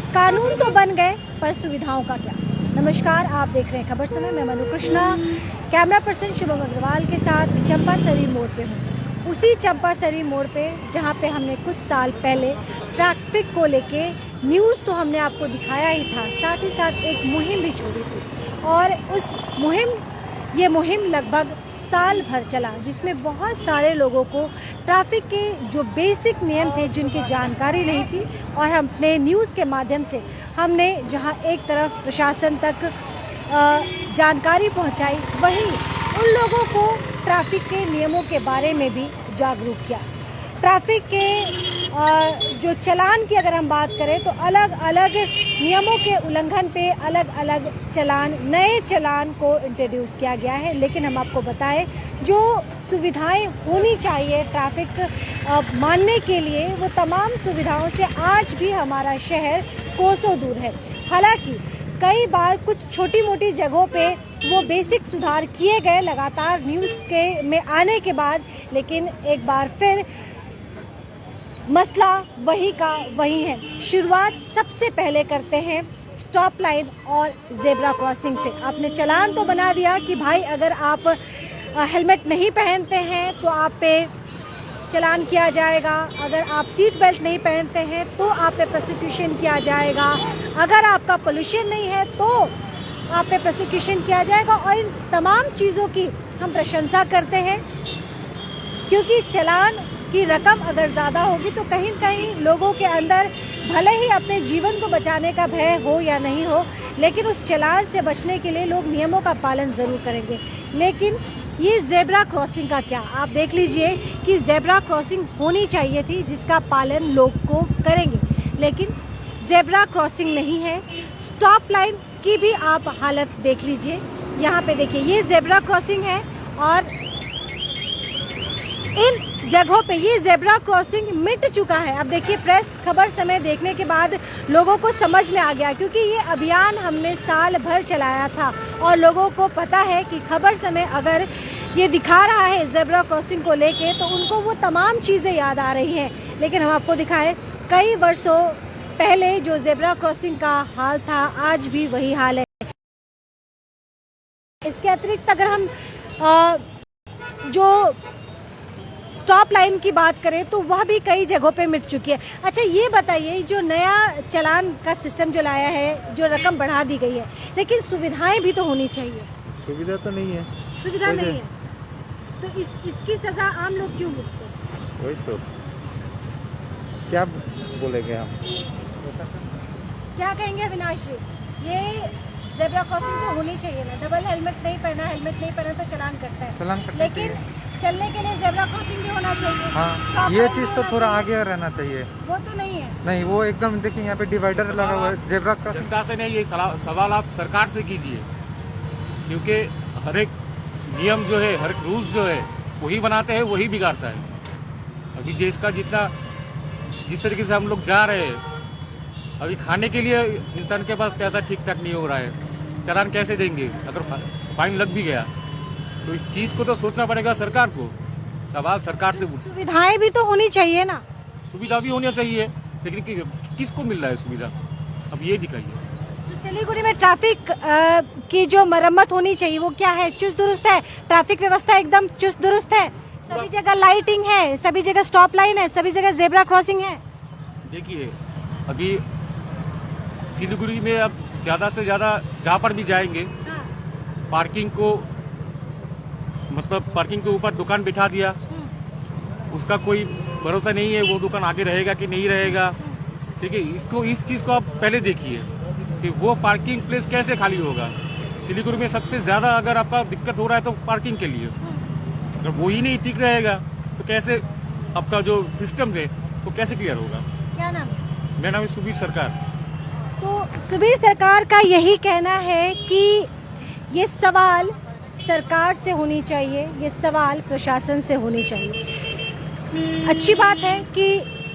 कानून तो बन गए पर सुविधाओं का क्या। नमस्कार, आप देख रहे हैं खबर समय। मैं मनु कृष्णा कैमरा पर्सन शुभम अग्रवाल के साथ चंपासरी मोड़ पे हूँ। उसी चंपासरी मोड़ पे जहाँ पे हमने कुछ साल पहले ट्रैफिक को लेके न्यूज़ तो हमने आपको दिखाया ही था, साथ ही साथ एक मुहिम भी छोड़ी थी। और उस ये मुहिम लगभग साल भर चला, जिसमें बहुत सारे लोगों को ट्रैफिक के जो बेसिक नियम थे जिनकी जानकारी नहीं थी, और हम अपने न्यूज़ के माध्यम से हमने जहां एक तरफ प्रशासन तक जानकारी पहुंचाई, वहीं उन लोगों को ट्रैफिक के नियमों के बारे में भी जागरूक किया। ट्रैफिक के जो चालान की अगर हम बात करें तो अलग अलग नियमों के उल्लंघन पे अलग अलग नए चालान को इंट्रोड्यूस किया गया है। लेकिन हम आपको बताएं, जो सुविधाएं होनी चाहिए ट्रैफिक मानने के लिए, वो तमाम सुविधाओं से आज भी हमारा शहर कोसों दूर है। हालांकि कई बार कुछ छोटी मोटी जगहों पे वो बेसिक सुधार किए गए लगातार न्यूज़ के में आने के बाद, लेकिन एक बार फिर मसला वही का वही है। शुरुआत सबसे पहले करते हैं स्टॉप लाइन और जेब्रा क्रॉसिंग से। आपने चालान तो बना दिया कि भाई अगर आप हेलमेट नहीं पहनते हैं तो आप पे चालान किया जाएगा, अगर आप सीट बेल्ट नहीं पहनते हैं तो आप पे प्रोसिक्यूशन किया जाएगा, अगर आपका पोल्यूशन नहीं है तो आप पे प्रोसिक्यूशन किया जाएगा। और इन तमाम चीज़ों की हम प्रशंसा करते हैं, क्योंकि चालान की रकम अगर ज़्यादा होगी तो कहीं कहीं लोगों के अंदर भले ही अपने जीवन को बचाने का भय हो या नहीं हो, लेकिन उस चालान से बचने के लिए लोग नियमों का पालन ज़रूर करेंगे। लेकिन ये जेब्रा क्रॉसिंग का क्या, आप देख लीजिए कि जेब्रा क्रॉसिंग होनी चाहिए थी जिसका पालन लोग को करेंगे, लेकिन जेब्रा क्रॉसिंग नहीं है। स्टॉप लाइन की भी आप हालत देख लीजिए। यहाँ पे देखिए, ये जेब्रा क्रॉसिंग है और इन जगहों पे ये जेब्रा क्रॉसिंग मिट चुका है। अब देखिए, प्रेस खबर समय देखने के बाद लोगों को समझ में आ गया, क्योंकि ये अभियान हमने साल भर चलाया था और लोगों को पता है कि खबर समय अगर ये दिखा रहा है जेब्रा क्रॉसिंग को लेके तो उनको वो तमाम चीज़ें याद आ रही हैं। लेकिन हम आपको दिखाएं, कई वर्षों पहले जो जेब्रा क्रॉसिंग का हाल था आज भी वही हाल है। इसके अतिरिक्त अगर हम जो स्टॉप लाइन की बात करें तो वह भी कई जगहों पे मिट चुकी है। अच्छा, ये बताइए, जो नया चालान का सिस्टम जो लाया है, जो रकम बढ़ा दी गई है, लेकिन सुविधाएं भी तो होनी चाहिए। सुविधा तो नहीं है, सुविधा नहीं है तो इसकी सजा आम लोग क्यों भुगतते हैं? वही तो, क्या बोलेंगे हम, क्या कहेंगे अविनाश जी? ये जेब्रा क्रॉसिंग तो होनी चाहिए ना। डबल हेलमेट नहीं पहना तो चालान करता है, लेकिन चलने के लिए जेब्रा क्रॉसिंग भी होना चाहिए। हाँ, ये चीज़ तो थोड़ा आगे रहना चाहिए। वो तो नहीं है। नहीं, वो एकदम देखिए यहाँ पे डिवाइडर लगा हुआ है। जेब्रा क्रॉसिंग जनता से नहीं, ये सवाल आप सरकार से कीजिए, क्योंकि हर एक नियम जो है, हर एक रूल्स जो है वही बनाते हैं, वही बिगाड़ता है। अभी देश का जिस तरीके से हम लोग जा रहे हैं, अभी खाने के लिए इंसान के पास पैसा ठीक ठाक नहीं हो रहा है, चालान कैसे देंगे? अगर फाइन लग भी गया तो इस चीज को तो सोचना पड़ेगा सरकार को। सवाल सरकार से पूछो। सुविधाएं भी तो होनी चाहिए ना। सुविधा भी होनी चाहिए, लेकिन किसको मिल रहा है सुविधा, अब ये दिखाइए। सिलीगुड़ी में ट्रैफिक की जो मरम्मत होनी चाहिए वो क्या है? चुस्त दुरुस्त है? ट्रैफिक व्यवस्था एकदम चुस्त दुरुस्त है? सभी जगह लाइटिंग है, सभी जगह स्टॉप लाइन है, सभी जगह जेब्रा क्रॉसिंग है? देखिए, अभी सिलीगुड़ी में अब ज्यादा से ज्यादा जहाँ पर भी जाएंगे, पार्किंग के ऊपर दुकान बिठा दिया, उसका कोई भरोसा नहीं है वो दुकान आगे रहेगा कि नहीं रहेगा। ठीक है, इस चीज को आप पहले देखिए कि वो पार्किंग प्लेस कैसे खाली होगा। सिलीगुड़ी में सबसे ज्यादा अगर आपका दिक्कत हो रहा है तो पार्किंग के लिए, अगर वो ही नहीं ठीक रहेगा तो कैसे आपका जो सिस्टम है वो कैसे क्लियर होगा? क्या नाम है? मेरा नाम है सुबीर सरकार। तो सुबीर सरकार का यही कहना है कि ये सवाल सरकार से होनी चाहिए, ये सवाल प्रशासन से होनी चाहिए। अच्छी बात है कि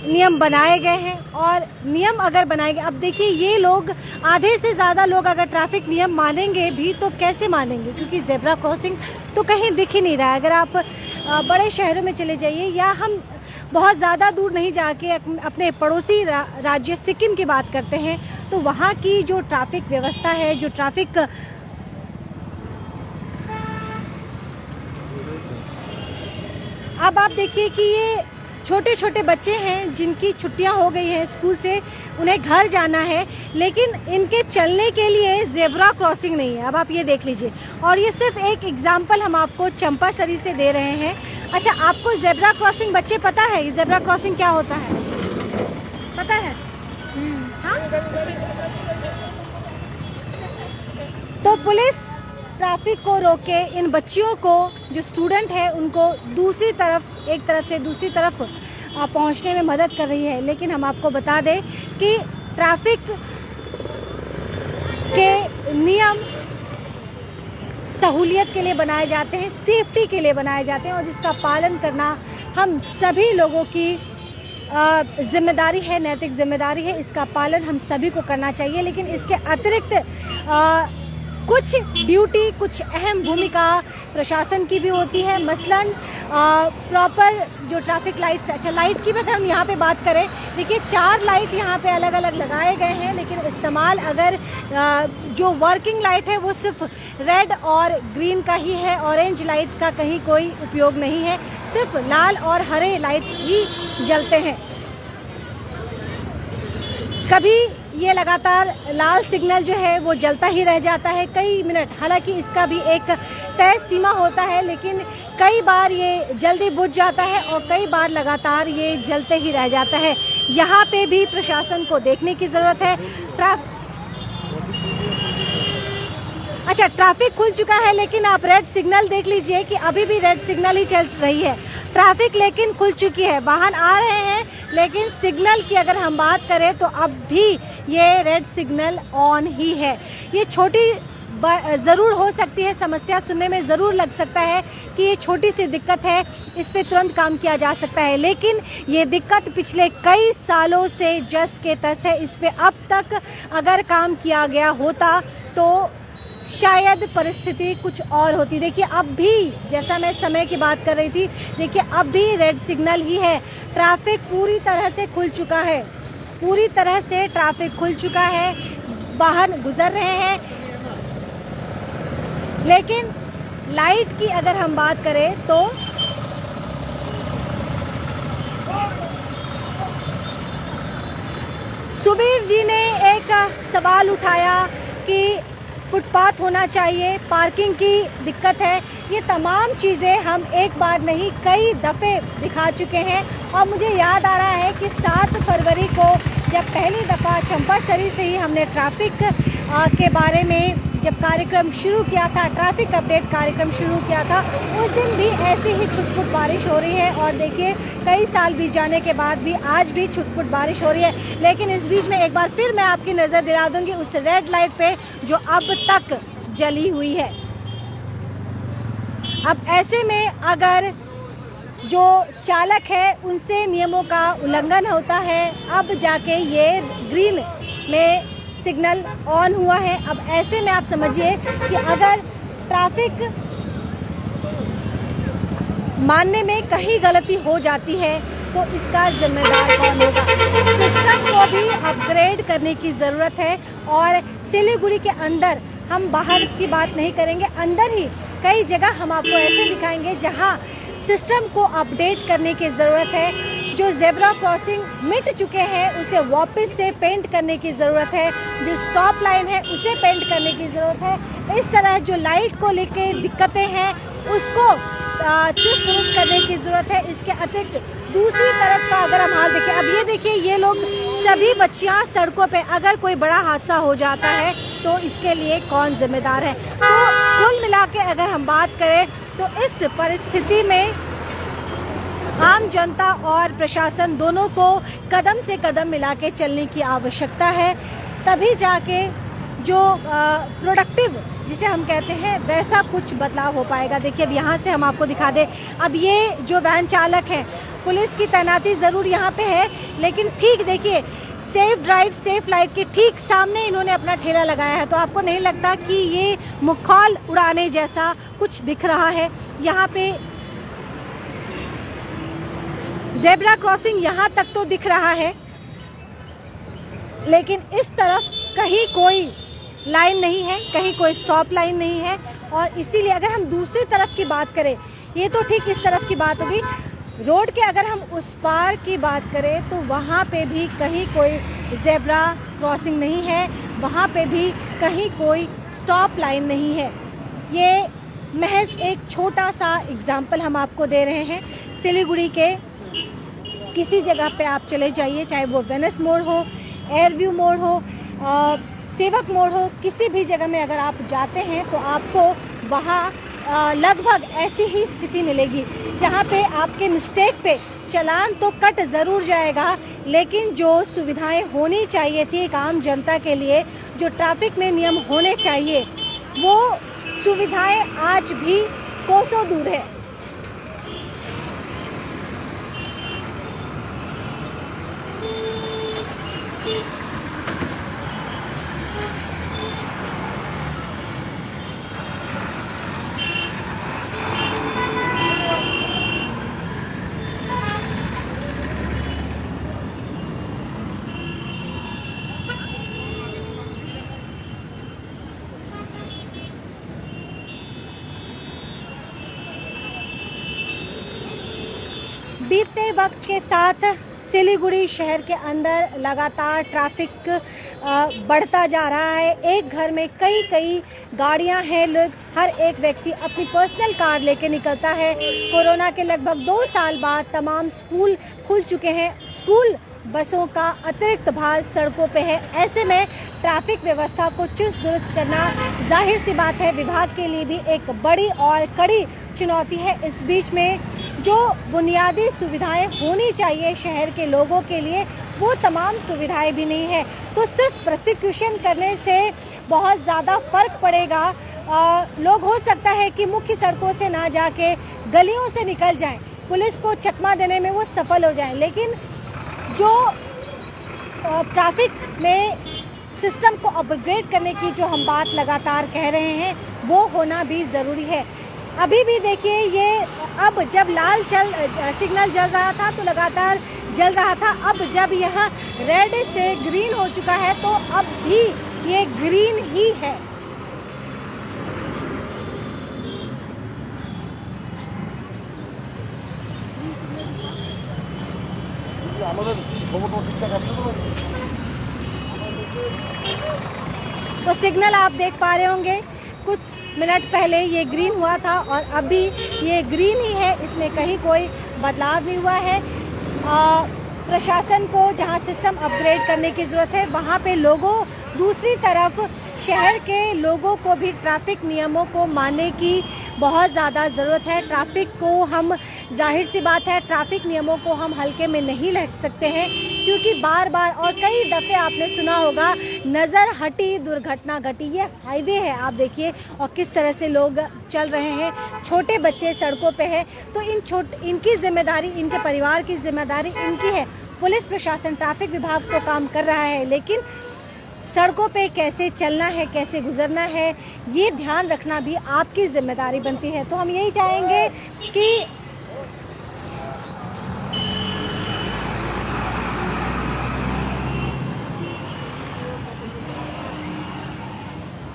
नियम बनाए गए हैं, और नियम अगर बनाए गए, अब देखिए ये लोग, आधे से ज़्यादा लोग अगर ट्रैफिक नियम मानेंगे भी तो कैसे मानेंगे, क्योंकि जेब्रा क्रॉसिंग तो कहीं दिख ही नहीं रहा है। अगर आप बड़े शहरों में चले जाइए, या हम बहुत ज़्यादा दूर नहीं जाके अपने पड़ोसी राज्य सिक्किम की बात करते हैं तो वहाँ की जो ट्रैफिक व्यवस्था है, जो ट्रैफिक अब आप देखिए कि ये छोटे छोटे बच्चे हैं जिनकी छुट्टियां हो गई हैं स्कूल से, उन्हें घर जाना है, लेकिन इनके चलने के लिए जेब्रा क्रॉसिंग नहीं है। अब आप ये देख लीजिए, और ये सिर्फ एक एग्जाम्पल हम आपको चंपासरी से दे रहे हैं। अच्छा, आपको जेब्रा क्रॉसिंग बच्चे पता है जेब्रा क्रॉसिंग क्या होता है? पता है? हाँ? तो पुलिस ट्रैफिक को रोके इन बच्चियों को, जो स्टूडेंट है उनको दूसरी तरफ, एक तरफ से दूसरी तरफ पहुंचने में मदद कर रही है। लेकिन हम आपको बता दें कि ट्रैफिक के नियम सहूलियत के लिए बनाए जाते हैं, सेफ्टी के लिए बनाए जाते हैं, और जिसका पालन करना हम सभी लोगों की जिम्मेदारी है, नैतिक जिम्मेदारी है। इसका पालन हम सभी को करना चाहिए। लेकिन इसके अतिरिक्त कुछ ड्यूटी, कुछ अहम भूमिका प्रशासन की भी होती है। मसलन प्रॉपर जो ट्रैफिक लाइट्स, अच्छा लाइट की अगर हम यहाँ पे बात करें, देखिए 4 लाइट यहाँ पे अलग अलग लगाए गए हैं, लेकिन इस्तेमाल अगर जो वर्किंग लाइट है वो सिर्फ रेड और ग्रीन का ही है, ऑरेंज लाइट का कहीं कोई उपयोग नहीं है, सिर्फ लाल और हरे लाइट्स ही जलते हैं। कभी ये लगातार लाल सिग्नल जो है वो जलता ही रह जाता है कई मिनट, हालांकि इसका भी एक तय सीमा होता है, लेकिन कई बार ये जल्दी बुझ जाता है और कई बार लगातार ये जलते ही रह जाता है। यहाँ पे भी प्रशासन को देखने की जरूरत है। अच्छा, ट्रैफिक खुल चुका है, लेकिन आप रेड सिग्नल देख लीजिए कि अभी भी रेड सिग्नल ही चल रही है। ट्रैफिक लेकिन खुल चुकी है, वाहन आ रहे हैं, लेकिन सिग्नल की अगर हम बात करें तो अब भी ये रेड सिग्नल ऑन ही है। ये छोटी ज़रूर हो सकती है समस्या, सुनने में ज़रूर लग सकता है कि ये छोटी सी दिक्कत है, इस पे तुरंत काम किया जा सकता है, लेकिन ये दिक्कत पिछले कई सालों से जस के तस है। इस पे अब तक अगर काम किया गया होता तो शायद परिस्थिति कुछ और होती। देखिए अब भी, जैसा मैं समय की बात कर रही थी, देखिए अब भी रेड सिग्नल ही है। ट्रैफिक पूरी तरह से खुल चुका है, पूरी तरह से ट्रैफिक खुल चुका है, वाहन गुजर रहे हैं, लेकिन लाइट की अगर हम बात करें तो सुबीर जी ने एक सवाल उठाया कि फुटपाथ होना चाहिए, पार्किंग की दिक्कत है। ये तमाम चीज़ें हम एक बार नहीं कई दफ़े दिखा चुके हैं, और मुझे याद आ रहा है कि 7 फरवरी को जब पहली दफ़ा चंपासरी से ही हमने ट्रैफिक के बारे में जब कार्यक्रम शुरू किया था, ट्रैफिक अपडेट कार्यक्रम शुरू किया था, उस दिन भी ऐसी ही छुटपुट बारिश हो रही है। और देखिए कई साल बीत जाने के बाद भी आज भी छुटपुट बारिश हो रही है। लेकिन इस बीच में एक बार फिर मैं आपकी नज़र दिला दूंगी उस रेड लाइट पे जो अब तक जली हुई है। अब ऐसे में अगर जो चालक है उनसे नियमों का उल्लंघन होता है, अब जाके ये ग्रीन में सिग्नल ऑन हुआ है। अब ऐसे में आप समझिए कि अगर ट्रैफिक मानने में कहीं गलती हो जाती है तो इसका जिम्मेदार कौन होगा? सिस्टम को भी अपग्रेड करने की ज़रूरत है। और सिलीगुड़ी के अंदर, हम बाहर की बात नहीं करेंगे, अंदर ही कई जगह हम आपको ऐसे दिखाएंगे जहां सिस्टम को अपडेट करने की ज़रूरत है। जो जेब्रा क्रॉसिंग मिट चुके हैं उसे वापस से पेंट करने की ज़रूरत है, जो स्टॉप लाइन है उसे पेंट करने की ज़रूरत है। इस तरह जो लाइट को लेके दिक्कतें हैं उसको चुस्त दुरुस्त करने की ज़रूरत है। इसके अतिरिक्त दूसरी तरफ का अगर हम हाल देखें, अब ये देखिए ये लोग सभी बच्चियां सड़कों पे, अगर कोई बड़ा हादसा हो जाता है तो इसके लिए कौन जिम्मेदार है? तो कुल मिला के अगर हम बात करें तो इस परिस्थिति में आम जनता और प्रशासन दोनों को कदम से कदम मिला के चलने की आवश्यकता है, तभी जाके जो प्रोडक्टिव जिसे हम कहते हैं वैसा कुछ बदलाव हो पाएगा। देखिए अब यहाँ से हम आपको दिखा दें, अब ये जो वैन चालक है, पुलिस की तैनाती ज़रूर यहाँ पे है, लेकिन ठीक देखिए सेफ ड्राइव सेफ लाइट के ठीक सामने इन्होंने अपना ठेला लगाया है। तो आपको नहीं लगता कि ये मुखौल उड़ाने जैसा कुछ दिख रहा है? यहाँ पे जेब्रा क्रॉसिंग यहाँ तक तो दिख रहा है, लेकिन इस तरफ कहीं कोई लाइन नहीं है, कहीं कोई स्टॉप लाइन नहीं है। और इसीलिए अगर हम दूसरी तरफ की बात करें, ये तो ठीक इस तरफ की बात होगी, रोड के अगर हम उस पार की बात करें तो वहाँ पे भी कहीं कोई जेब्रा क्रॉसिंग नहीं है, वहाँ पे भी कहीं कोई स्टॉप लाइन नहीं है। ये महज एक छोटा सा एग्जाम्पल हम आपको दे रहे हैं। सिलीगुड़ी के किसी जगह पे आप चले जाइए, चाहे वो वेनिस मोड़ हो, एयरव्यू मोड़ हो, सेवक मोड़ हो, किसी भी जगह में अगर आप जाते हैं तो आपको वहाँ लगभग ऐसी ही स्थिति मिलेगी, जहाँ पे आपके मिस्टेक पे चालान तो कट ज़रूर जाएगा, लेकिन जो सुविधाएं होनी चाहिए थी एक आम जनता के लिए, जो ट्रैफिक में नियम होने चाहिए, वो सुविधाएं आज भी कोसों दूर है। बीतते वक्त के साथ सिलीगुड़ी शहर के अंदर लगातार ट्रैफिक बढ़ता जा रहा है। एक घर में कई कई गाड़ियां हैं, लोग हर एक व्यक्ति अपनी पर्सनल कार लेके निकलता है। कोरोना के लगभग 2 साल बाद तमाम स्कूल खुल चुके हैं, स्कूल बसों का अतिरिक्त भार सड़कों पे है। ऐसे में ट्रैफिक व्यवस्था को चुस्त दुरुस्त करना जाहिर सी बात है विभाग के लिए भी एक बड़ी और कड़ी चुनौती है। इस बीच में जो बुनियादी सुविधाएं होनी चाहिए शहर के लोगों के लिए, वो तमाम सुविधाएं भी नहीं है। तो सिर्फ प्रोसिक्यूशन करने से बहुत ज़्यादा फर्क पड़ेगा। लोग हो सकता है कि मुख्य सड़कों से ना जाके गलियों से निकल जाएं, पुलिस को चकमा देने में वो सफल हो जाएं, लेकिन जो ट्रैफिक में सिस्टम को अपग्रेड करने की जो हम बात लगातार कह रहे हैं, वो होना भी ज़रूरी है। अभी भी देखिए, ये अब जब लाल सिग्नल जल रहा था तो लगातार जल रहा था, अब जब यह रेड से ग्रीन हो चुका है तो अब भी ये ग्रीन ही है। तो सिग्नल आप देख पा रहे होंगे, कुछ मिनट पहले ये ग्रीन हुआ था और अभी ये ग्रीन ही है, इसमें कहीं कोई बदलाव नहीं हुआ है। प्रशासन को जहां सिस्टम अपग्रेड करने की ज़रूरत है, वहां पे लोगों, दूसरी तरफ शहर के लोगों को भी ट्रैफिक नियमों को मानने की बहुत ज़्यादा ज़रूरत है। ट्रैफिक को हम, जाहिर सी बात है, ट्रैफिक नियमों को हम हल्के में नहीं ले सकते हैं, क्योंकि बार बार और कई दफ़े आपने सुना होगा, नज़र हटी दुर्घटना घटी। ये हाईवे है, आप देखिए, और किस तरह से लोग चल रहे हैं, छोटे बच्चे सड़कों पे हैं। तो इनकी जिम्मेदारी, इनके परिवार की जिम्मेदारी इनकी है। पुलिस प्रशासन, ट्रैफिक विभाग तो काम कर रहा है, लेकिन सड़कों पे कैसे चलना है, कैसे गुजरना है, ये ध्यान रखना भी आपकी जिम्मेदारी बनती है। तो हम यही चाहेंगे कि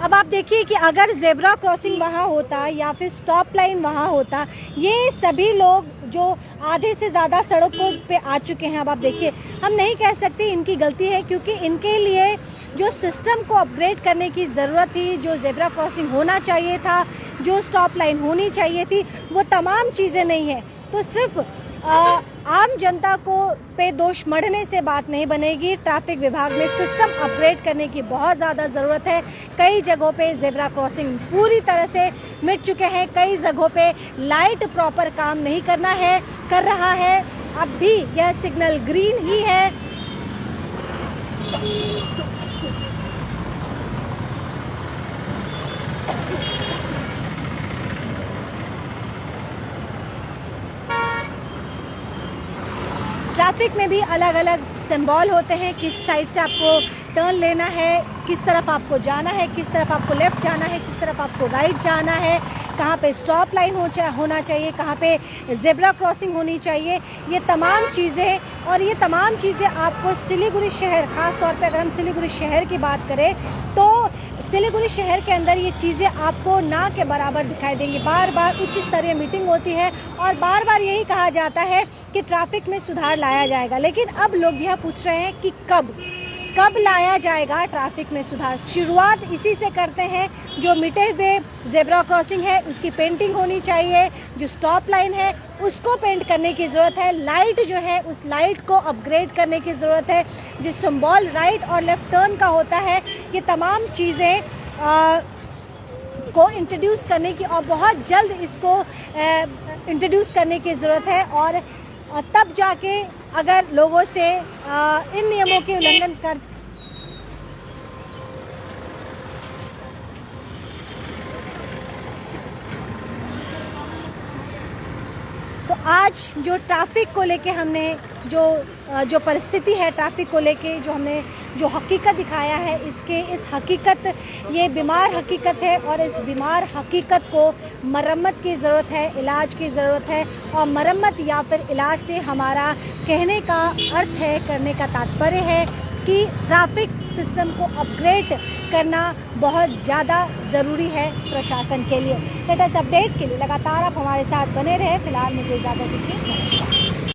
अब आप देखिए कि अगर जेब्रा क्रॉसिंग वहाँ होता या फिर स्टॉप लाइन वहाँ होता, ये सभी लोग जो आधे से ज़्यादा सड़कों पे आ चुके हैं, अब आप देखिए, हम नहीं कह सकते इनकी गलती है, क्योंकि इनके लिए जो सिस्टम को अपग्रेड करने की ज़रूरत थी, जो जेब्रा क्रॉसिंग होना चाहिए था, जो स्टॉप लाइन होनी चाहिए थी, वो तमाम चीज़ें नहीं है। तो सिर्फ आम जनता को पे दोष मढ़ने से बात नहीं बनेगी। ट्रैफिक विभाग में सिस्टम अपग्रेड करने की बहुत ज़्यादा ज़रूरत है। कई जगहों पे जेब्रा क्रॉसिंग पूरी तरह से मिट चुके हैं, कई जगहों पे लाइट प्रॉपर काम नहीं कर रहा है। अब भी यह सिग्नल ग्रीन ही है। ट्रैफिक में भी अलग अलग सिंबल होते हैं, किस साइड से आपको टर्न लेना है, किस तरफ आपको जाना है, किस तरफ आपको लेफ्ट जाना है, किस तरफ आपको राइट जाना है। कहाँ पे स्टॉप लाइन होना चाहिए, कहाँ पे जेब्रा क्रॉसिंग होनी चाहिए, ये तमाम चीज़ें आपको सिलीगुड़ी शहर, ख़ास तौर पे अगर हम सिलीगुड़ी शहर की बात करें तो सिलीगुड़ी शहर के अंदर ये चीज़ें आपको ना के बराबर दिखाई देंगी। बार बार उच्च स्तरीय मीटिंग होती है और बार बार यही कहा जाता है कि ट्रैफिक में सुधार लाया जाएगा, लेकिन अब लोग यह पूछ रहे हैं कि कब लाया जाएगा ट्रैफिक में सुधार। शुरुआत इसी से करते हैं, जो मिटे हुए जेब्रा क्रॉसिंग है उसकी पेंटिंग होनी चाहिए, जो स्टॉप लाइन है उसको पेंट करने की ज़रूरत है, लाइट जो है उस लाइट को अपग्रेड करने की ज़रूरत है, जो सिंबल राइट और लेफ्ट टर्न का होता है, ये तमाम चीज़ें को इंट्रोड्यूस करने की और बहुत जल्द इसको इंट्रोड्यूस करने की ज़रूरत है। और तब जाके अगर लोगों से इन नियमों के उल्लंघन कर तो आज जो ट्रैफिक को लेके हमने जो परिस्थिति है ट्रैफिक को लेके जो हकीकत दिखाया है, ये बीमार हकीकत है और इस बीमार हकीकत को मरम्मत की ज़रूरत है, इलाज की ज़रूरत है। और मरम्मत या फिर इलाज से हमारा कहने का अर्थ है, करने का तात्पर्य है कि ट्रैफिक सिस्टम को अपग्रेड करना बहुत ज़्यादा ज़रूरी है प्रशासन के लिए। लेटेस्ट अपडेट के लिए लगातार आप हमारे साथ बने रहे। फिलहाल मुझे इजाज़त दीजिए, नमस्कार।